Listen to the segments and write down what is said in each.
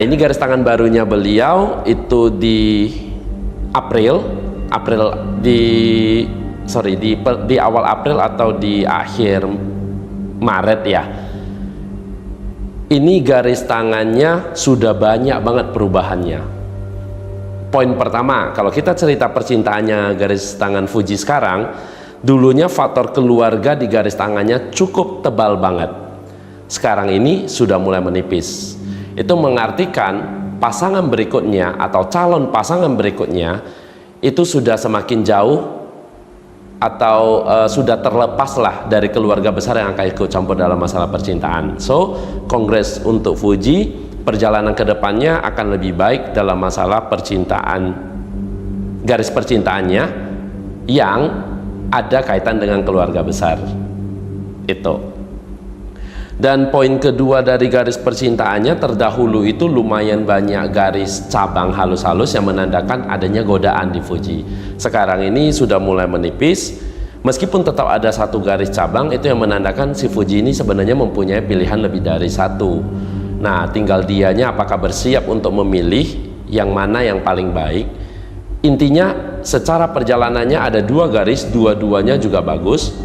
Ini garis tangan barunya beliau itu di di awal April atau di akhir Maret ya. Ini garis tangannya sudah banyak banget perubahannya. Poin pertama, kalau kita cerita percintaannya garis tangan Fuji sekarang, dulunya faktor keluarga di garis tangannya cukup tebal banget. Sekarang ini sudah mulai menipis. Itu mengartikan pasangan berikutnya atau calon pasangan berikutnya itu sudah semakin jauh atau sudah terlepas lah dari keluarga besar yang akan ikut campur dalam masalah percintaan. So, congrats untuk Fuji, perjalanan kedepannya akan lebih baik dalam masalah percintaan, garis percintaannya yang ada kaitan dengan keluarga besar itu. Dan poin kedua dari garis percintaannya, terdahulu itu lumayan banyak garis cabang halus-halus yang menandakan adanya godaan di Fuji. Sekarang ini sudah mulai menipis, meskipun tetap ada satu garis cabang itu yang menandakan si Fuji ini sebenarnya mempunyai pilihan lebih dari satu. Nah, tinggal dianya apakah bersiap untuk memilih yang mana yang paling baik. Intinya secara perjalanannya ada dua garis, dua-duanya juga bagus,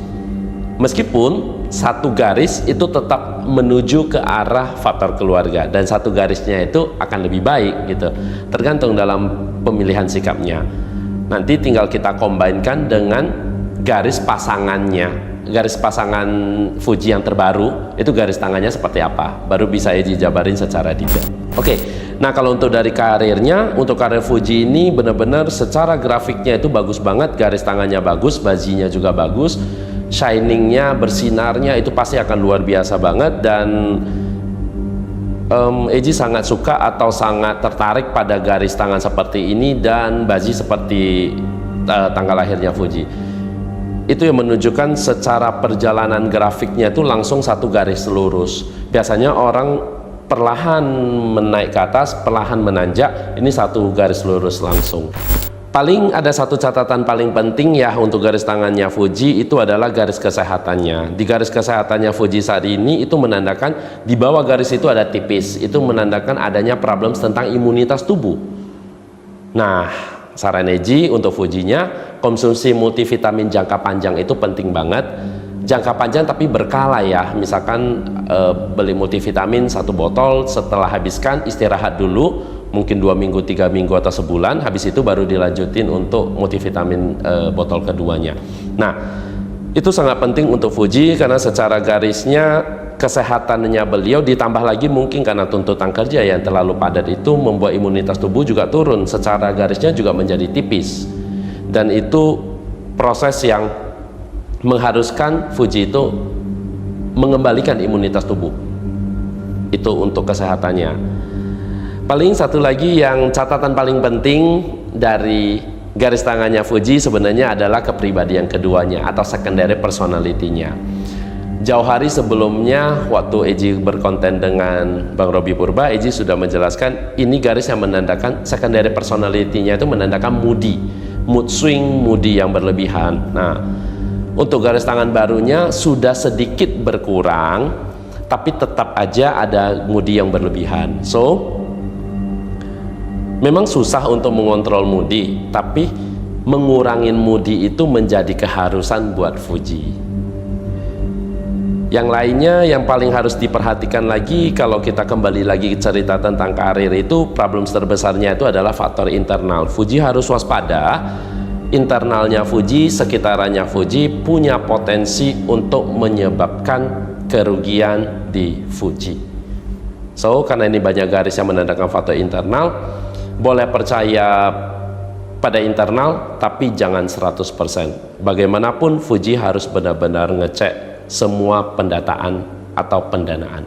meskipun satu garis itu tetap menuju ke arah faktor keluarga dan satu garisnya itu akan lebih baik gitu, tergantung dalam pemilihan sikapnya. Nanti tinggal kita combine-kan dengan garis pasangannya, garis pasangan Fuji yang terbaru itu garis tangannya seperti apa, baru bisa dijabarin secara detail. Oke, nah kalau untuk dari karirnya, untuk karir Fuji ini benar-benar secara grafiknya itu bagus banget, garis tangannya bagus, bajinya juga bagus, shiningnya, bersinarnya itu pasti akan luar biasa banget. Dan Eji sangat suka atau sangat tertarik pada garis tangan seperti ini dan baji seperti tanggal lahirnya Fuji. Itu yang menunjukkan secara perjalanan grafiknya itu langsung satu garis lurus. Biasanya orang perlahan menaik ke atas, perlahan menanjak, ini satu garis lurus langsung. Paling ada satu catatan paling penting ya untuk garis tangannya Fuji, itu adalah garis kesehatannya. Di garis kesehatannya Fuji saat ini itu menandakan di bawah garis itu ada tipis, itu menandakan adanya problem tentang imunitas tubuh. Nah, saran Eji untuk Fujinya, konsumsi multivitamin jangka panjang itu penting banget. Jangka panjang tapi berkala ya, misalkan beli multivitamin satu botol, setelah habiskan istirahat dulu, mungkin 2 minggu, 3 minggu atau sebulan, habis itu baru dilanjutin untuk multivitamin botol keduanya. Nah, itu sangat penting untuk Fuji karena secara garisnya, kesehatannya beliau ditambah lagi mungkin karena tuntutan kerja yang terlalu padat itu membuat imunitas tubuh juga turun, secara garisnya juga menjadi tipis, dan itu proses yang mengharuskan Fuji itu mengembalikan imunitas tubuh itu untuk kesehatannya. Paling satu lagi yang catatan paling penting dari garis tangannya Fuji sebenarnya adalah kepribadian keduanya atau secondary personality-nya. Jauh hari sebelumnya waktu Eji berkonten dengan Bang Robi Purba, Eji sudah menjelaskan ini garis yang menandakan secondary personality-nya itu menandakan moody, mood swing, moody yang berlebihan. Nah, untuk garis tangan barunya sudah sedikit berkurang, tapi tetap aja ada moody yang berlebihan. So, memang susah untuk mengontrol moody, tapi mengurangin moody itu menjadi keharusan buat Fuji. Yang lainnya yang paling harus diperhatikan lagi, kalau kita kembali lagi cerita tentang karir itu, problem terbesarnya itu adalah faktor internal. Fuji harus waspada, internalnya Fuji, sekitarannya Fuji punya potensi untuk menyebabkan kerugian di Fuji. So, karena ini banyak garis yang menandakan faktor internal, boleh percaya pada internal, tapi jangan 100%. Bagaimanapun Fuji harus benar-benar ngecek semua pendataan atau pendanaan.